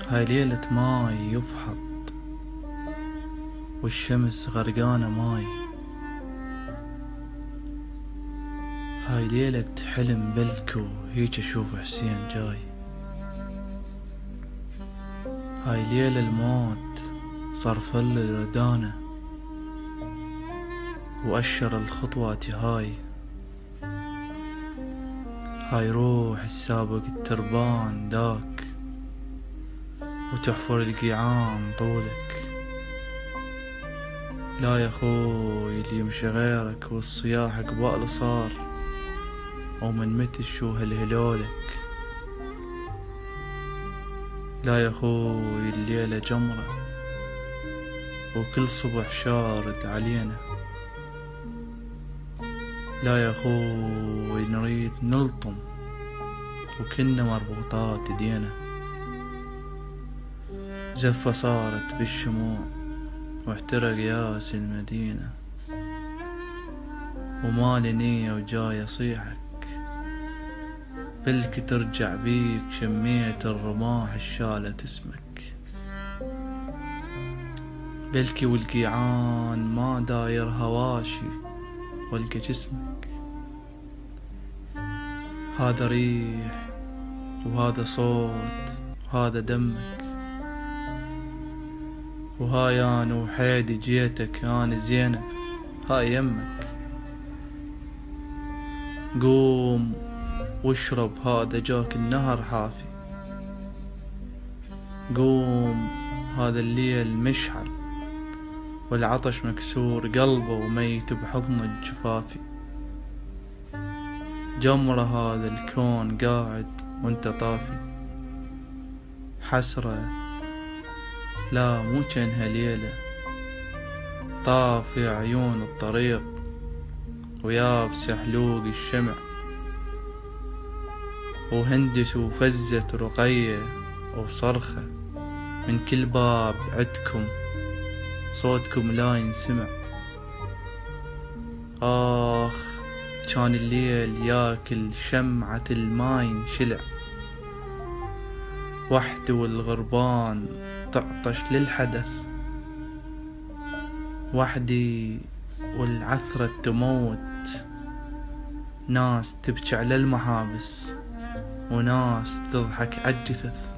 هاي ليلة ماي يفحط والشمس غرقانة ماي. هاي ليلة حلم بلكو هيج اشوف حسين جاي. هاي ليلة الموت صار فل الودانة وأشر الخطوات هاي. هاي روح السابق التربان داك وتحفر القيعان طولك. لا يا خوي اللي يمشي غيرك والصياح قبال صار ومن متى شو هالهلولك. لا يا خوي الليلة جمرة وكل صبح شارد علينا. لا يا خوي نريد نلطم وكنا مربوطات ايدينا. زفة صارت بالشموع واحترق ياس المدينة ومالي نية وجاي اصيحك بلكي ترجع بيك شمية الرماح الشالت اسمك. بلكي والقيعان ما داير هواشي والقى جسمك. هذا ريح وهذا صوت وهذا دمك. وهاي انا وحيدي جيتك انا زينب هاي يمك. قوم واشرب هذا جاك النهر حافي. قوم هذا الليل مشعل والعطش مكسور قلبه وميت بحضن الجفافي. جمرة هذا الكون قاعد وانت طافي. حسرة لا مو جنها ليلة طافي عيون الطريق ويابس حلوق الشمع. وهندس وفزت رقية وصرخة من كل باب عدكم صوتكم لا ينسمع. آخ كان الليل ياكل شمعة الماي انشلع. وحدي والغربان تعطش للحدث. وحدي والعثرة تموت. ناس تبكي على المحابس وناس تضحك عالجثث.